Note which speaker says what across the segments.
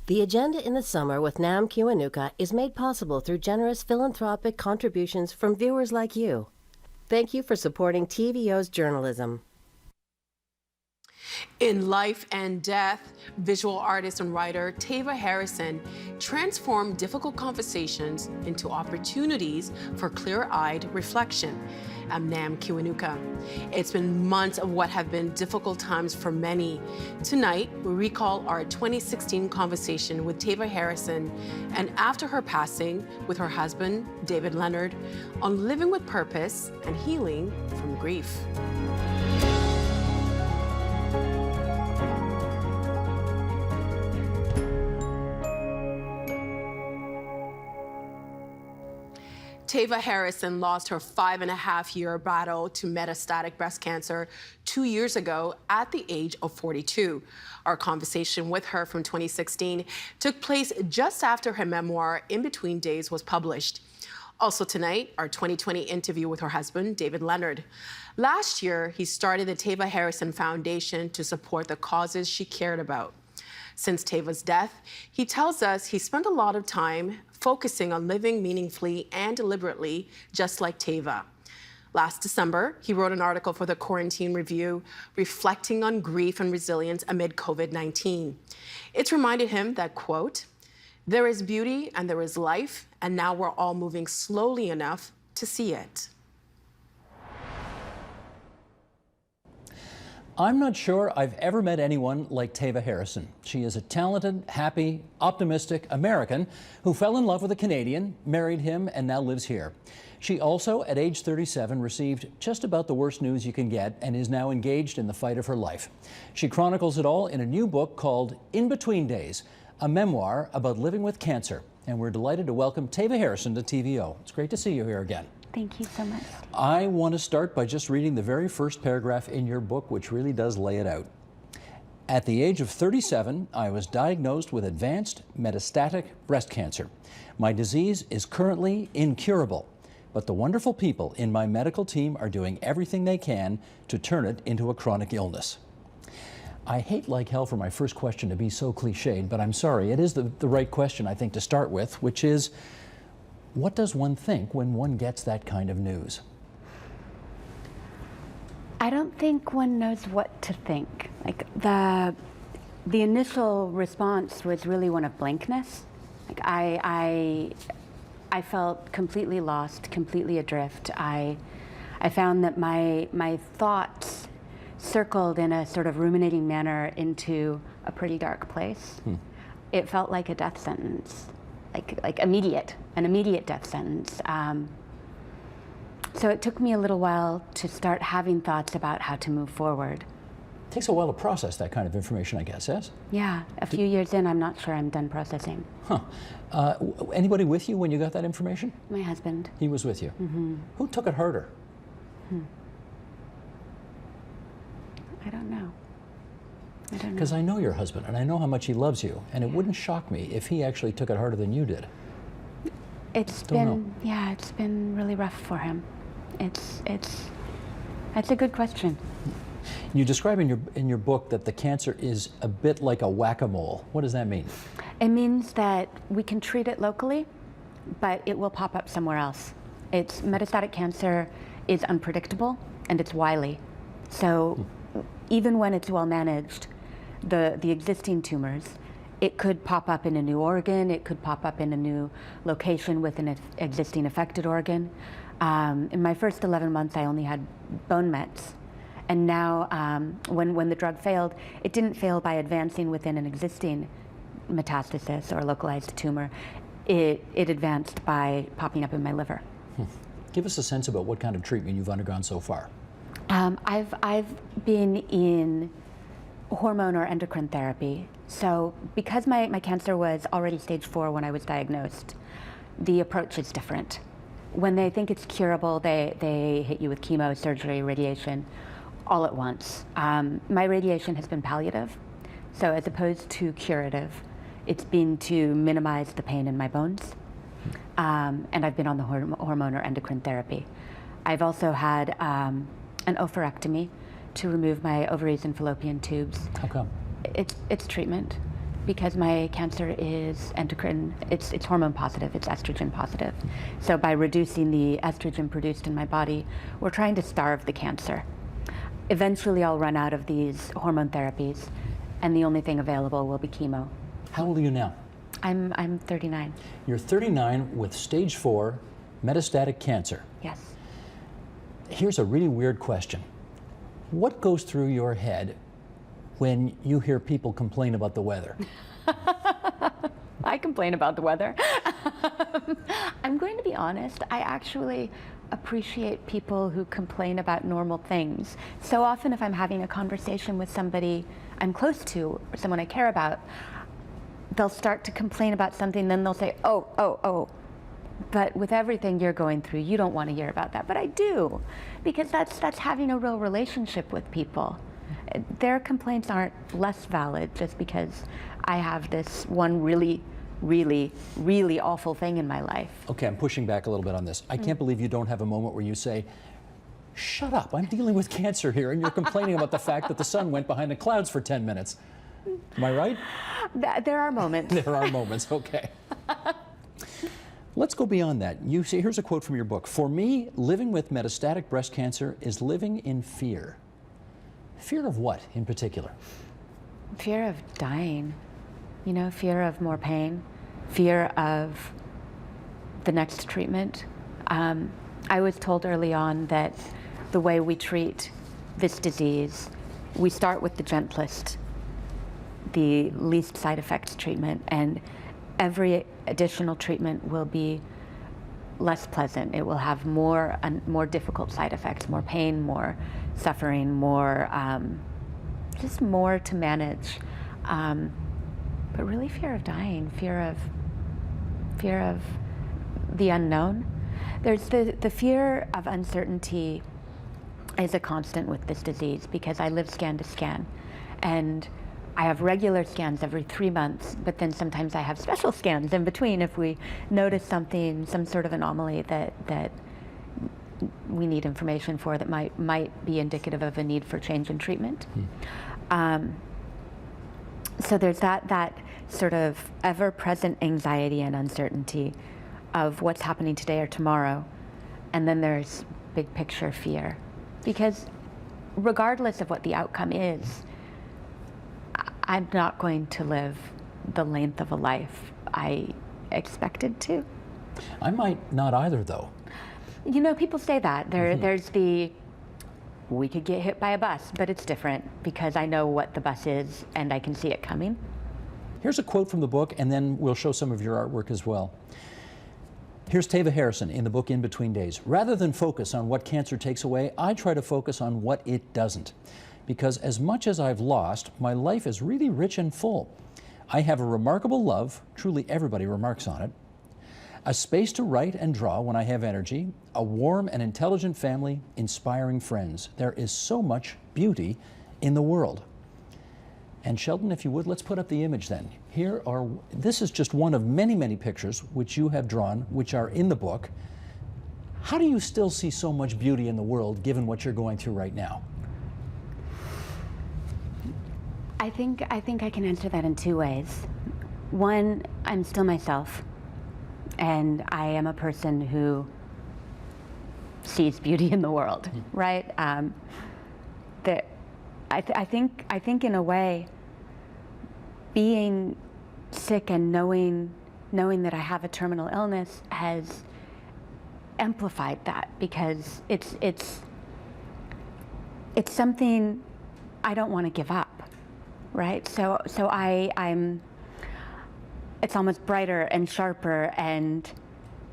Speaker 1: The Agenda in the Summer with Nam Kiwanuka is made possible through generous philanthropic contributions from viewers like you. Thank you for supporting TVO's journalism.
Speaker 2: In Life and Death, visual artist and writer Teva Harrison transformed difficult conversations into opportunities for clear-eyed reflection. I'm Nam Kiwanuka. It's been months of what have been difficult times for many. Tonight, we recall our 2016 conversation with Teva Harrison and after her passing with her husband, David Leonard, on living with purpose and healing from grief. Teva Harrison lost her 5.5-year battle to metastatic breast cancer 2 years ago at the age of 42. Our conversation with her from 2016 took place just after her memoir, In Between Days, was published. Also tonight, our 2020 interview with her husband, David Leonard. Last year, he started the Teva Harrison Foundation to support the causes she cared about. Since Teva's death, he tells us he spent a lot of time focusing on living meaningfully and deliberately, just like Teva. Last December, he wrote an article for the Quarantine Review reflecting on grief and resilience amid COVID-19. It's reminded him that, quote, "There is beauty and there is life, and now we're all moving slowly enough to see it."
Speaker 3: I'm not sure I've ever met anyone like Teva Harrison. She is a talented, happy, optimistic American who fell in love with a Canadian, married him, and now lives here. She also, at age 37, received just about the worst news you can get and is now engaged in the fight of her life. She chronicles it all in a new book called In Between Days, a memoir about living with cancer. And we're delighted to welcome Teva Harrison to TVO. It's great to see you here again.
Speaker 4: Thank you so much.
Speaker 3: I want to start by just reading the very first paragraph in your book, which really does lay it out. At the age of 37, I was diagnosed with advanced metastatic breast cancer. My disease is currently incurable, but the wonderful people in my medical team are doing everything they can to turn it into a chronic illness. I hate like hell for my first question to be so cliched, but I'm sorry, it is the right question, I think, to start with, which is, what does one think when one gets that kind of news?
Speaker 4: I don't think one knows what to think. Like the initial response was really one of blankness. Like I felt completely lost, completely adrift. I found that my thoughts circled in a sort of ruminating manner into a pretty dark place. It felt like a death sentence. Like an immediate death sentence. So it took me a little while to start having thoughts about how to move forward.
Speaker 3: It takes a while to process that kind of information, I guess, yes?
Speaker 4: Yeah, a few years in, I'm not sure I'm done processing.
Speaker 3: Huh. Anybody with you when you got that information?
Speaker 4: My husband.
Speaker 3: He was with you?
Speaker 4: Mm-hmm.
Speaker 3: Who took it harder?
Speaker 4: I don't know.
Speaker 3: Because I know your husband, and I know how much he loves you, and it wouldn't shock me if he actually took it harder than you did.
Speaker 4: It's been really rough for him. That's a good question.
Speaker 3: You describe in your book that the cancer is a bit like a whack-a-mole. What does that mean?
Speaker 4: It means that we can treat it locally, but it will pop up somewhere else. Metastatic cancer is unpredictable and it's wily. So even when it's well managed, the existing tumors, it could pop up in a new organ, it could pop up in a new location with an existing affected organ. In my first 11 months, I only had bone mets. And now, when the drug failed, it didn't fail by advancing within an existing metastasis or localized tumor. It advanced by popping up in my liver.
Speaker 3: Give us a sense about what kind of treatment you've undergone so far.
Speaker 4: I've been in hormone or endocrine therapy. So because my cancer was already stage 4 when I was diagnosed, the approach is different. When they think it's curable, they hit you with chemo, surgery, radiation, all at once. My radiation has been palliative, so as opposed to curative, it's been to minimize the pain in my bones. And I've been on the hormone or endocrine therapy. I've also had an oophorectomy to remove my ovaries and fallopian tubes.
Speaker 3: How come?
Speaker 4: It's treatment. because my cancer is endocrine, it's hormone positive, it's estrogen positive. So by reducing the estrogen produced in my body, we're trying to starve the cancer. Eventually I'll run out of these hormone therapies, and the only thing available will be chemo.
Speaker 3: How old are you now?
Speaker 4: I'm 39.
Speaker 3: You're 39 with stage 4 metastatic cancer.
Speaker 4: Yes.
Speaker 3: Here's a really weird question. What goes through your head when you hear people complain about the weather?
Speaker 4: I complain about the weather. I'm going to be honest, I actually appreciate people who complain about normal things. So often if I'm having a conversation with somebody I'm close to, or someone I care about, they'll start to complain about something, then they'll say, oh. But with everything you're going through, you don't want to hear about that. But I do, because that's having a real relationship with people. Their complaints aren't less valid just because I have this one really, really, really awful thing in my life.
Speaker 3: Okay, I'm pushing back a little bit on this. I can't believe you don't have a moment where you say, shut up, I'm dealing with cancer here, and you're complaining about the fact that the sun went behind the clouds for 10 minutes. Am I right?
Speaker 4: There are moments.
Speaker 3: There are moments, okay. Let's go beyond that. You see, here's a quote from your book. For me, living with metastatic breast cancer is living in fear. Fear of what in particular?
Speaker 4: Fear of dying, you know, fear of more pain, fear of the next treatment. I was told early on that the way we treat this disease, we start with the gentlest, the least side effects treatment, and every additional treatment will be less pleasant. It will have more difficult side effects, more pain, more suffering, more just more to manage. But really, fear of dying, fear of the unknown. There's the fear of uncertainty is a constant with this disease, because I live scan to scan, and I have regular scans every 3 months, but then sometimes I have special scans in between if we notice something, some sort of anomaly that we need information for that might be indicative of a need for change in treatment. So there's that sort of ever-present anxiety and uncertainty of what's happening today or tomorrow, and then there's big picture fear, because regardless of what the outcome is, I'm not going to live the length of a life I expected to.
Speaker 3: I might not either, though.
Speaker 4: You know, people say that. There's we could get hit by a bus, but it's different because I know what the bus is and I can see it coming.
Speaker 3: Here's a quote from the book, and then we'll show some of your artwork as well. Here's Teva Harrison in the book In Between Days. Rather than focus on what cancer takes away, I try to focus on what it doesn't. Because as much as I've lost, my life is really rich and full. I have a remarkable love, truly everybody remarks on it, a space to write and draw when I have energy, a warm and intelligent family, inspiring friends. There is so much beauty in the world. And Sheldon, if you would, let's put up the image then. This is just one of many, many pictures which you have drawn, which are in the book. How do you still see so much beauty in the world given what you're going through right now?
Speaker 4: I think I can answer that in 2 ways. One, I'm still myself, and I am a person who sees beauty in the world, right? I think in a way, being sick and knowing that I have a terminal illness has amplified that, because it's something I don't want to give up. Right, so it's almost brighter and sharper, and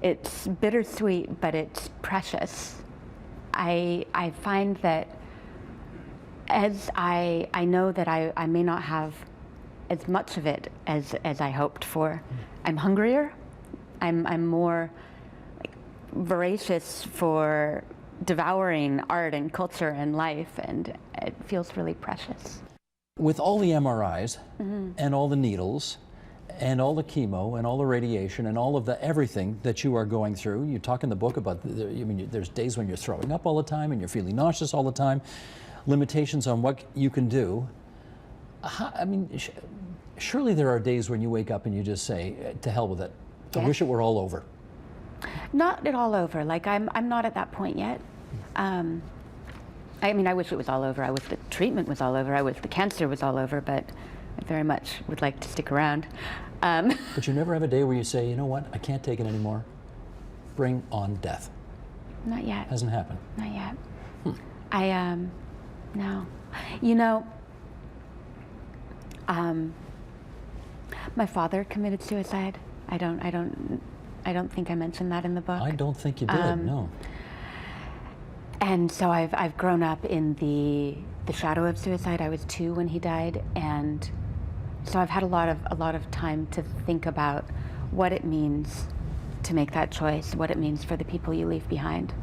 Speaker 4: it's bittersweet, but it's precious. I find that as I know that I may not have as much of it as I hoped for. I'm hungrier. I'm more voracious for devouring art and culture and life, and it feels really precious.
Speaker 3: With all the MRIs and all the needles and all the chemo and all the radiation and all of the everything that you are going through, you talk in the book about, there's days when you're throwing up all the time and you're feeling nauseous all the time, limitations on what you can do. Surely there are days when you wake up and you just say, to hell with it. I
Speaker 4: Yes.
Speaker 3: wish it were all over.
Speaker 4: Not at all over. Like I'm not at that point yet. I mean, I wish it was all over. I wish the treatment was all over. I wish the cancer was all over, but I very much would like to stick around.
Speaker 3: But you never have a day where you say, you know what, I can't take it anymore. Bring on death.
Speaker 4: Not yet.
Speaker 3: Hasn't happened.
Speaker 4: Not yet. No. You know, my father committed suicide. I don't think I mentioned that in the book.
Speaker 3: I don't think you did, no.
Speaker 4: And so I've grown up in the shadow of suicide. I was 2 when he died, and so I've had a lot of time to think about what it means to make that choice, what it means for the people you leave behind.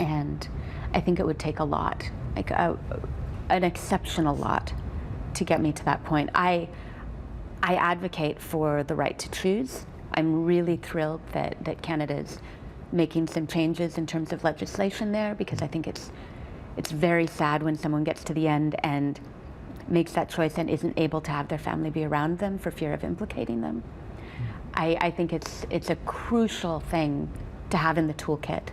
Speaker 4: And I think it would take a lot, like an exceptional lot, to get me to that point. I advocate for the right to choose. I'm really thrilled that Canada's making some changes in terms of legislation there, because I think it's very sad when someone gets to the end and makes that choice and isn't able to have their family be around them for fear of implicating them. I think it's a crucial thing to have in the toolkit,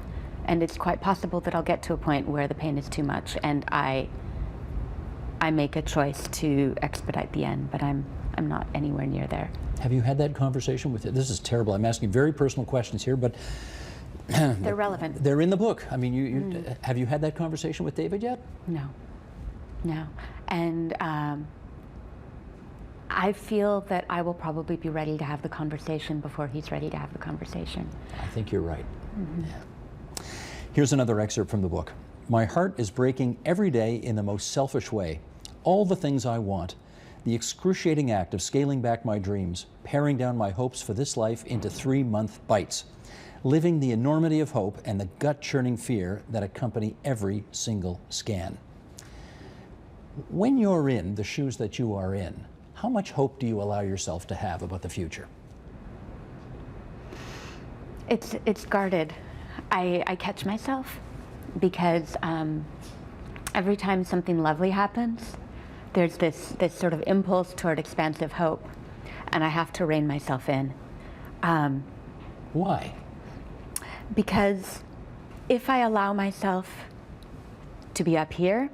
Speaker 4: and it's quite possible that I'll get to a point where the pain is too much and I make a choice to expedite the end, but I'm not anywhere near there.
Speaker 3: Have you had that conversation with it? This is terrible. I'm asking very personal questions here, but
Speaker 4: They're relevant.
Speaker 3: they're in the book. I mean, have you had that conversation with David yet?
Speaker 4: No. And I feel that I will probably be ready to have the conversation before he's ready to have the conversation.
Speaker 3: I think you're right. Yeah. Here's another excerpt from the book. My heart is breaking every day in the most selfish way. All the things I want, the excruciating act of scaling back my dreams, paring down my hopes for this life into 3-month bites, living the enormity of hope and the gut-churning fear that accompany every single scan. When you're in the shoes that you are in, how much hope do you allow yourself to have about the future?
Speaker 4: It's guarded. I catch myself because every time something lovely happens, there's this sort of impulse toward expansive hope, and I have to rein myself in.
Speaker 3: Why?
Speaker 4: Because if I allow myself to be up here,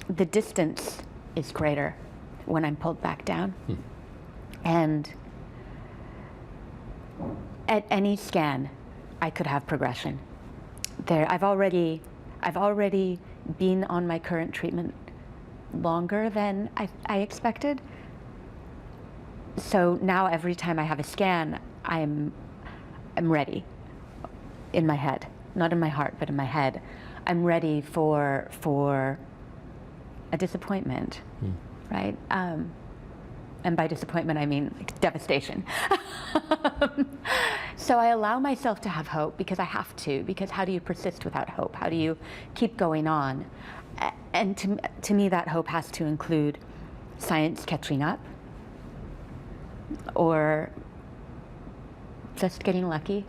Speaker 4: the distance is greater when I'm pulled back down. And at any scan, I could have progression. I've already been on my current treatment longer than I expected. So now every time I have a scan, I'm ready in my head, not in my heart, but in my head. I'm ready for a disappointment, right? And by disappointment, I mean like devastation. So I allow myself to have hope because I have to, because how do you persist without hope? How do you keep going on? And to me, that hope has to include science catching up, or just getting lucky.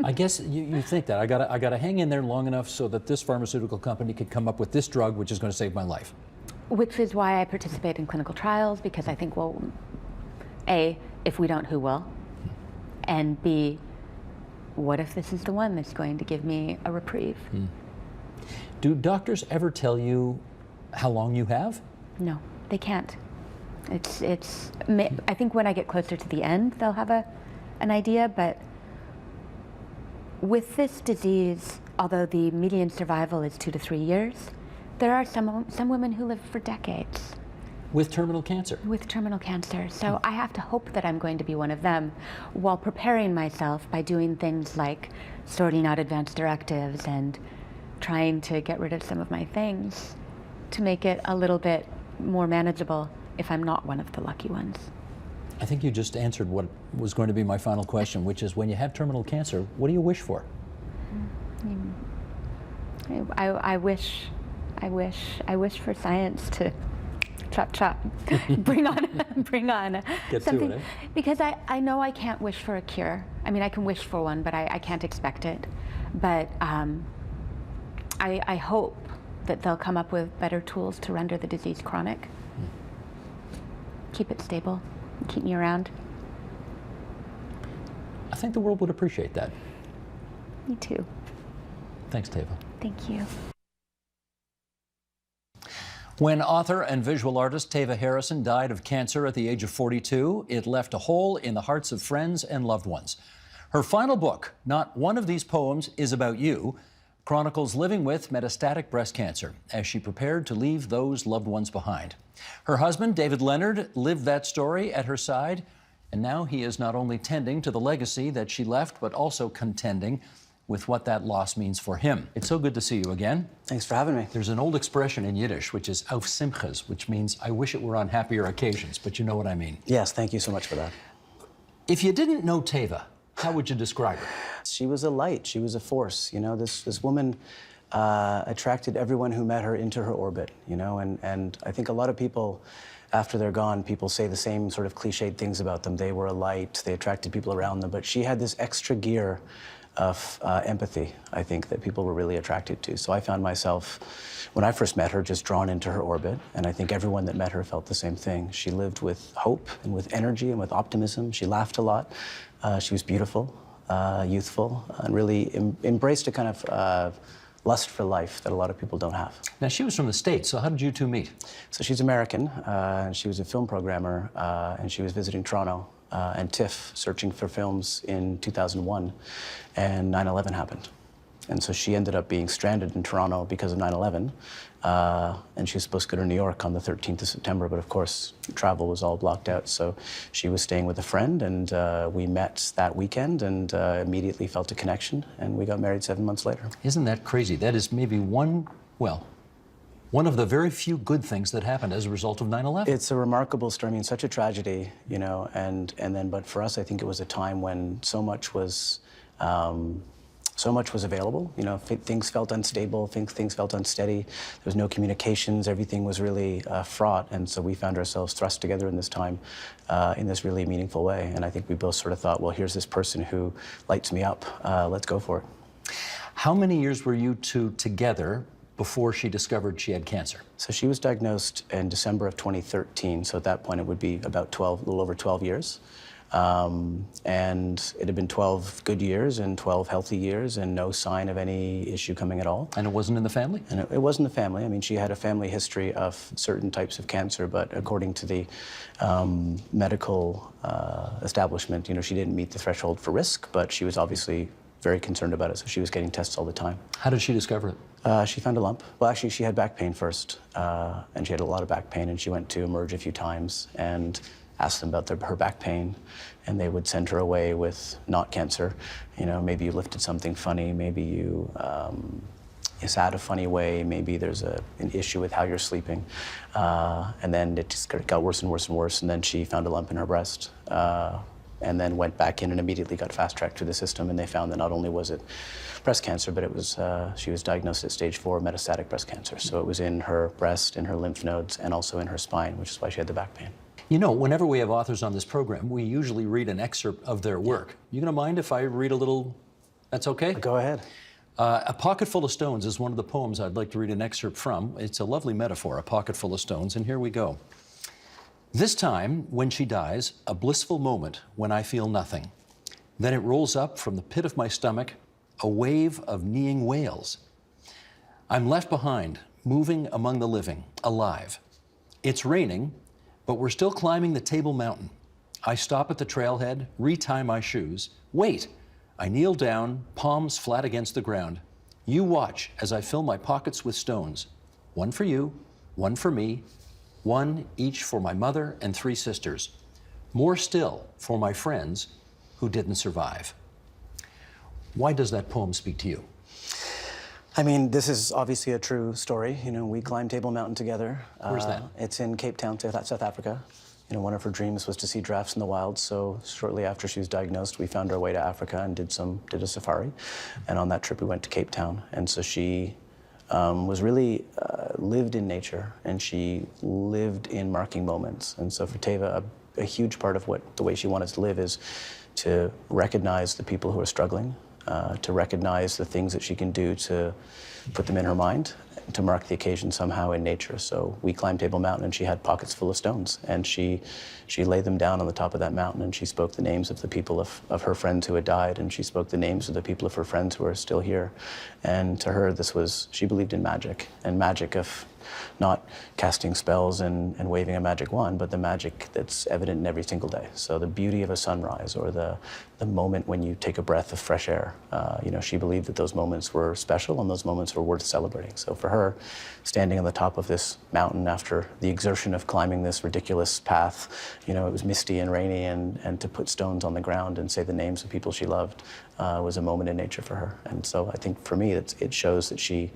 Speaker 3: I guess you think that. I gotta hang in there long enough so that this pharmaceutical company could come up with this drug which is going to save my life.
Speaker 4: Which is why I participate in clinical trials, because I think, well, A, if we don't, who will? And B, what if this is the one that's going to give me a reprieve?
Speaker 3: Do doctors ever tell you how long you have?
Speaker 4: No, they can't. I think when I get closer to the end, they'll have an idea, but with this disease, although the median survival is 2 to 3 years, there are some women who live for decades.
Speaker 3: With terminal cancer?
Speaker 4: With terminal cancer. So I have to hope that I'm going to be one of them, while preparing myself by doing things like sorting out advance directives and trying to get rid of some of my things to make it a little bit more manageable if I'm not one of the lucky ones.
Speaker 3: I think you just answered what was going to be my final question, which is, when you have terminal cancer, what do you wish for?
Speaker 4: I wish for science to chop, bring on
Speaker 3: Get
Speaker 4: something.
Speaker 3: to it, eh?
Speaker 4: Because I know I can't wish for a cure. I mean, I can wish for one, but I can't expect it. But I hope that they'll come up with better tools to render the disease chronic. keep it stable, keep me around.
Speaker 3: I think the world would appreciate that.
Speaker 4: Me too.
Speaker 3: Thanks, Tava.
Speaker 4: Thank you.
Speaker 3: When author and visual artist Teva Harrison died of cancer at the age of 42, it left a hole in the hearts of friends and loved ones. Her final book, Not One of These Poems Is About You, chronicles living with metastatic breast cancer as she prepared to leave those loved ones behind. Her husband, David Leonard, lived that story at her side, and now he is not only tending to the legacy that she left, but also contending with what that loss means for him. It's so good to see you again.
Speaker 5: Thanks for having me.
Speaker 3: There's an old expression in Yiddish, which is auf simchas, which means I wish it were on happier occasions, but you know what I mean.
Speaker 5: Yes, thank you so much for that.
Speaker 3: If you didn't know Teva, how would you describe her?
Speaker 5: She was a light, she was a force. You know, this woman attracted everyone who met her into her orbit, you know, and I think a lot of people, after they're gone, people say the same sort of cliched things about them. They were a light, they attracted people around them, but she had this extra gear of empathy, I think, that people were really attracted to. So I found myself, when I first met her, just drawn into her orbit, and I think everyone that met her felt the same thing. She lived with hope and with energy and with optimism. She laughed a lot. She was beautiful, youthful, and really embraced a kind of lust for life that a lot of people don't have.
Speaker 3: Now, she was from the States, so how did you two meet?
Speaker 5: So she's American, and she was a film programmer, and she was visiting Toronto and TIFF, searching for films in 2001, and 9/11 happened. And so she ended up being stranded in Toronto because of 9/11, and she was supposed to go to New York on the 13th of September, but of course, travel was all blocked out. So she was staying with a friend, and we met that weekend and immediately felt a connection, and we got married 7 months later.
Speaker 3: Isn't that crazy? That is maybe one of the very few good things that happened as a result of 9/11.
Speaker 5: It's a remarkable story. I mean, such a tragedy, you know, and then, but for us, I think it was a time when so much was available. You know, things felt unstable, things felt unsteady. There was no communications. Everything was really fraught, and so we found ourselves thrust together in this time, in this really meaningful way. And I think we both sort of thought, well, here's this person who lights me up. Let's go for it.
Speaker 3: How many years were you two together before she discovered she had cancer?
Speaker 5: So she was diagnosed in December of 2013. So at that point, it would be about 12, a little over 12 years. And it had been 12 good years and 12 healthy years and no sign of any issue coming at all.
Speaker 3: And it wasn't in the family?
Speaker 5: And it wasn't the family. I mean, she had a family history of certain types of cancer, but according to the medical establishment, you know, she didn't meet the threshold for risk, but she was obviously very concerned about it, so she was getting tests all the time.
Speaker 3: How did she discover it?
Speaker 5: She found a lump. Well, actually, she had back pain first, and she had a lot of back pain, and she went to Emerge a few times and asked them about her back pain, and they would send her away with not cancer. You know, maybe you lifted something funny, maybe you sat a funny way, maybe there's an issue with how you're sleeping. And then it just got worse and worse and worse, and then she found a lump in her breast. And then went back in and immediately got fast-tracked through the system, and they found that not only was it breast cancer, but it was she was diagnosed at stage 4 metastatic breast cancer. So it was in her breast, in her lymph nodes, and also in her spine, which is why she had the back pain.
Speaker 3: You know, whenever we have authors on this program, we usually read an excerpt of their work. You gonna mind if I read a little? That's okay?
Speaker 5: Go ahead.
Speaker 3: A Pocket Full of Stones is one of the poems I'd like to read an excerpt from. It's a lovely metaphor, a pocket full of stones, and here we go. This time, when she dies, a blissful moment when I feel nothing. Then it rolls up from the pit of my stomach, a wave of kneeing whales. I'm left behind, moving among the living, alive. It's raining, but we're still climbing the Table Mountain. I stop at the trailhead, retie my shoes. Wait! I kneel down, palms flat against the ground. You watch as I fill my pockets with stones. One for you, one for me, one each for my mother and 3 sisters. More still for my friends who didn't survive. Why does that poem speak to you?
Speaker 5: I mean, this is obviously a true story. You know, we climbed Table Mountain together.
Speaker 3: Where's that?
Speaker 5: It's in Cape Town, South Africa. You know, one of her dreams was to see giraffes in the wild, so shortly after she was diagnosed, we found our way to Africa and did a safari. And on that trip, we went to Cape Town. And so she was really lived in nature, and she lived in marking moments. And so for Teva, a huge part of the way she wanted to live is to recognize the people who are struggling, to recognize the things that she can do to put them in her mind, to mark the occasion somehow in nature. So we climbed Table Mountain, and she had pockets full of stones, and she laid them down on the top of that mountain, and she spoke the names of the people of her friends who had died, and she spoke the names of the people of her friends who are still here. And to her, she believed in magic, and magic of not casting spells and waving a magic wand, but the magic that's evident in every single day. So the beauty of a sunrise, or the moment when you take a breath of fresh air. She believed that those moments were special and those moments were worth celebrating. So for her, standing on the top of this mountain after the exertion of climbing this ridiculous path, it was misty and rainy, and to put stones on the ground and say the names of people she loved was a moment in nature for her. And so I think for me, it shows that she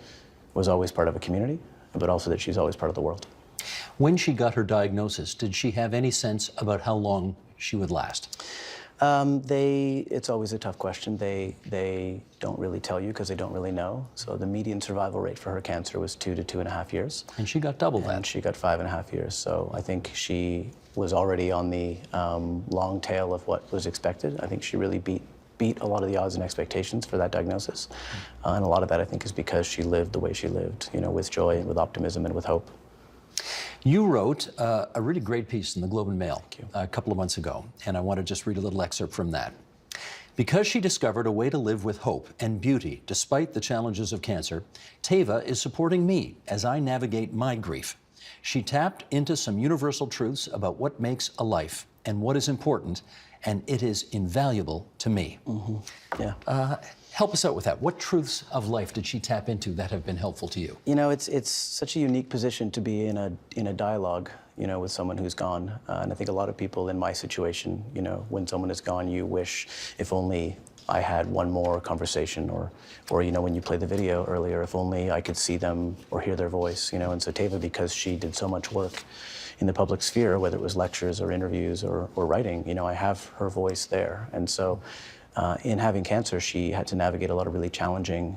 Speaker 5: was always part of a community, but also that she's always part of the world.
Speaker 3: When she got her diagnosis, did she have any sense about how long she would last?
Speaker 5: It's always a tough question. They don't really tell you because they don't really know. So the median survival rate for her cancer was 2 to 2.5 years.
Speaker 3: And she got double that.
Speaker 5: And she got 5.5 years. So I think she was already on the long tail of what was expected. I think she really beat a lot of the odds and expectations for that diagnosis. And a lot of that, I think, is because she lived the way she lived, with joy and with optimism and with hope.
Speaker 3: You wrote a really great piece in the Globe and Mail a couple of months ago, and I want to just read a little excerpt from that. Because she discovered a way to live with hope and beauty despite the challenges of cancer, Tava is supporting me as I navigate my grief. She tapped into some universal truths about what makes a life and what is important, and it is invaluable to me.
Speaker 5: Mm-hmm. Yeah.
Speaker 3: Help us out with that. What truths of life did she tap into that have been helpful to you?
Speaker 5: It's such a unique position to be in a dialogue, with someone who's gone. And I think a lot of people in my situation, when someone is gone, you wish if only I had one more conversation, or when you played the video earlier, if only I could see them or hear their voice, And so Tava, because she did so much work in the public sphere, whether it was lectures or interviews or writing, I have her voice there. And so in having cancer, she had to navigate a lot of really challenging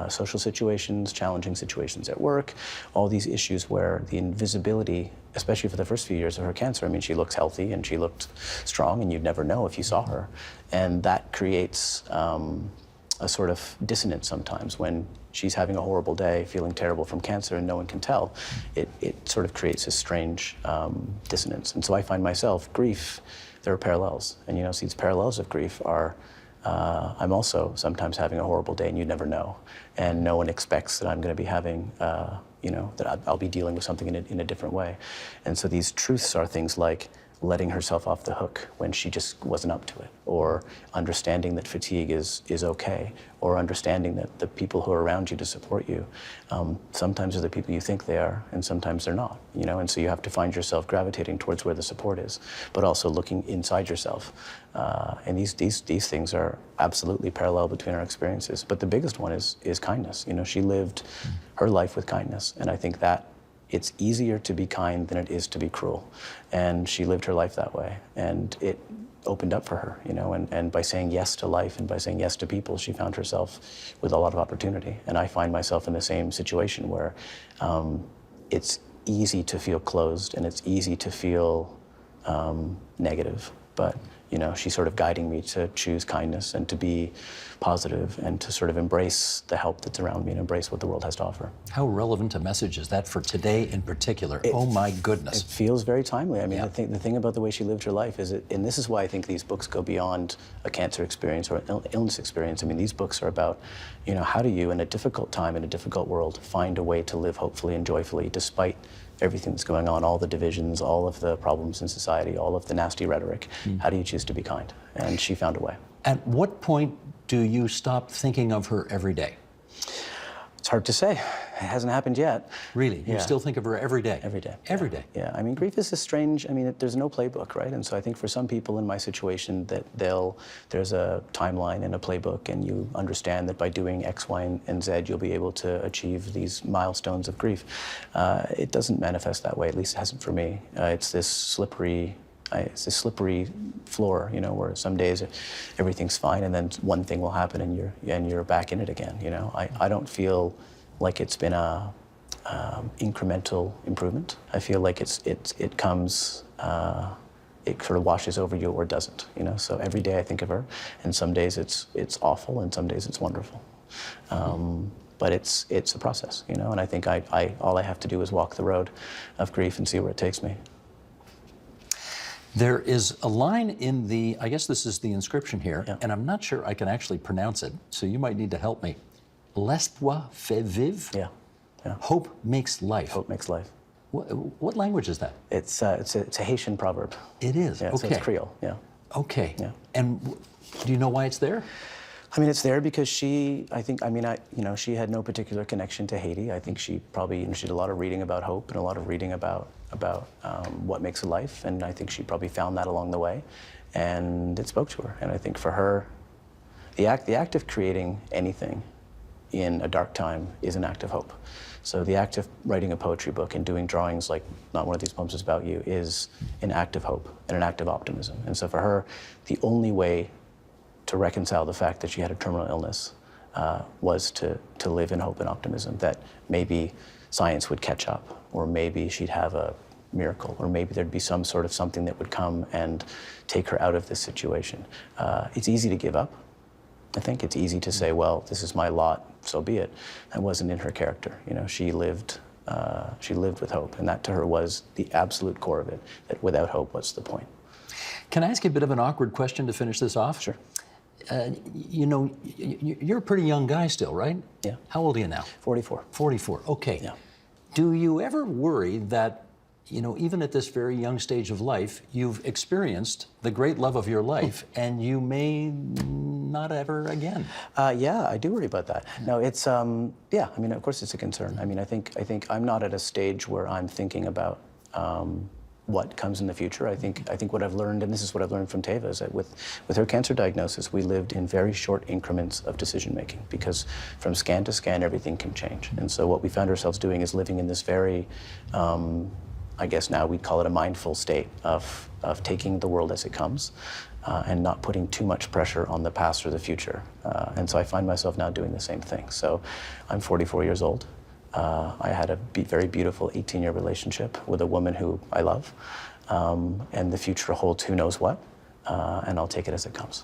Speaker 5: social situations, challenging situations at work, all these issues where the invisibility, especially for the first few years of her cancer, she looks healthy and she looked strong, and you'd never know if you saw her. And that creates a sort of dissonance sometimes when she's having a horrible day, feeling terrible from cancer, and no one can tell. It sort of creates a strange dissonance. And so I find myself, grief, there are parallels. And these parallels of grief are, I'm also sometimes having a horrible day and you never know. And no one expects that I'm going to be having, that I'll be dealing with something in a different way. And so these truths are things like letting herself off the hook when she just wasn't up to it, or understanding that fatigue is okay, or understanding that the people who are around you to support you sometimes are the people you think they are, and sometimes they're not, and so you have to find yourself gravitating towards where the support is, but also looking inside yourself. And these things are absolutely parallel between our experiences, but the biggest one is kindness. She lived her life with kindness, and I think that it's easier to be kind than it is to be cruel. And she lived her life that way. And it opened up for her, and by saying yes to life and by saying yes to people, she found herself with a lot of opportunity. And I find myself in the same situation where it's easy to feel closed and it's easy to feel negative. But she's sort of guiding me to choose kindness and to be positive and to sort of embrace the help that's around me and embrace what the world has to offer.
Speaker 3: How relevant a message is that for today in particular? Oh my goodness.
Speaker 5: It feels very timely.
Speaker 3: Yeah.
Speaker 5: I think the thing about the way she lived her life is, and this is why I think these books go beyond a cancer experience or an illness experience. These books are about, how do you, in a difficult time, in a difficult world, find a way to live hopefully and joyfully despite everything that's going on, all the divisions, all of the problems in society, all of the nasty rhetoric. How do you choose to be kind? And she found a way.
Speaker 3: At what point do you stop thinking of her every day?
Speaker 5: It's hard to say. It hasn't happened yet.
Speaker 3: Really? You
Speaker 5: Yeah.
Speaker 3: still think of her every day?
Speaker 5: Every day.
Speaker 3: Every day?
Speaker 5: Yeah, grief is a strange, there's no playbook, right? And so I think for some people in my situation that there's a timeline and a playbook, and you understand that by doing X, Y, and Z, you'll be able to achieve these milestones of grief. It doesn't manifest that way, at least it hasn't for me. It's this slippery floor, where some days everything's fine, and then one thing will happen, and you're back in it again. I don't feel like it's been a incremental improvement. I feel like it comes, it sort of washes over you or doesn't. So every day I think of her, and some days it's awful, and some days it's wonderful. but it's a process, you know. And I think all I have to do is walk the road of grief and see where it takes me.
Speaker 3: There is a line in the, I guess this is the inscription here,
Speaker 5: Yeah.
Speaker 3: and I'm not sure I can actually pronounce it, so you might need to help me. L'espoir fait vivre.
Speaker 5: Yeah, yeah.
Speaker 3: Hope makes life.
Speaker 5: Hope makes life.
Speaker 3: What language is that?
Speaker 5: It's a Haitian proverb.
Speaker 3: It is.
Speaker 5: Yeah,
Speaker 3: Okay.
Speaker 5: so it's Creole. Yeah.
Speaker 3: Okay.
Speaker 5: Yeah.
Speaker 3: And do you know why it's there?
Speaker 5: I mean, it's there because she had no particular connection to Haiti. I think she did a lot of reading about hope and a lot of reading about what makes a life, and I think she probably found that along the way, and it spoke to her. And I think for her, the act of creating anything in a dark time is an act of hope. So the act of writing a poetry book and doing drawings like Not One of These Poems Is About You is an act of hope and an act of optimism. And so for her, the only way to reconcile the fact that she had a terminal illness was to live in hope and optimism that maybe science would catch up, or maybe she'd have a miracle, or maybe there'd be some sort of something that would come and take her out of this situation. It's easy to give up. I think it's easy to say, well, this is my lot, so be it. That wasn't in her character. You know, she lived with hope, and that to her was the absolute core of it, that without hope, what's the point?
Speaker 3: Can I ask you a bit of an awkward question to finish this off?
Speaker 5: Sure.
Speaker 3: You know, you're a pretty young guy still, right?
Speaker 5: Yeah.
Speaker 3: How old are you now?
Speaker 5: 44.
Speaker 3: 44, okay.
Speaker 5: Yeah.
Speaker 3: Do you ever worry that, you know, even at this very young stage of life, you've experienced the great love of your life and you may not ever again?
Speaker 5: Yeah, I do worry about that. No, it's, yeah, I mean, of course it's a concern. I mean, I think I'm not at a stage where I'm thinking about what comes in the future. I think what I've learned, and this is what I've learned from Teva, is that with her cancer diagnosis, we lived in very short increments of decision making, because from scan to scan, everything can change. And so what we found ourselves doing is living in this very, I guess now we'd call it a mindful state of taking the world as it comes, and not putting too much pressure on the past or the future. And so I find myself now doing the same thing. So I'm 44 years old. I had a very beautiful 18-year relationship with a woman who I love, and the future holds who knows what, and I'll take it as it comes.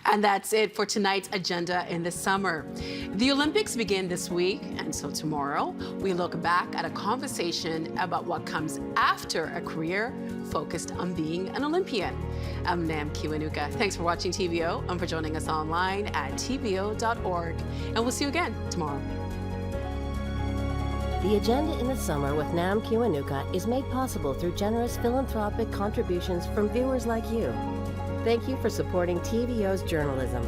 Speaker 2: And that's it for tonight's agenda in the summer. The Olympics begin this week, and so tomorrow we look back at a conversation about what comes after a career focused on being an Olympian. I'm Nam Kiwanuka. Thanks for watching TVO and for joining us online at tvo.org. And we'll see you again tomorrow.
Speaker 1: The Agenda in the Summer with Nam Kiwanuka is made possible through generous philanthropic contributions from viewers like you. Thank you for supporting TVO's journalism.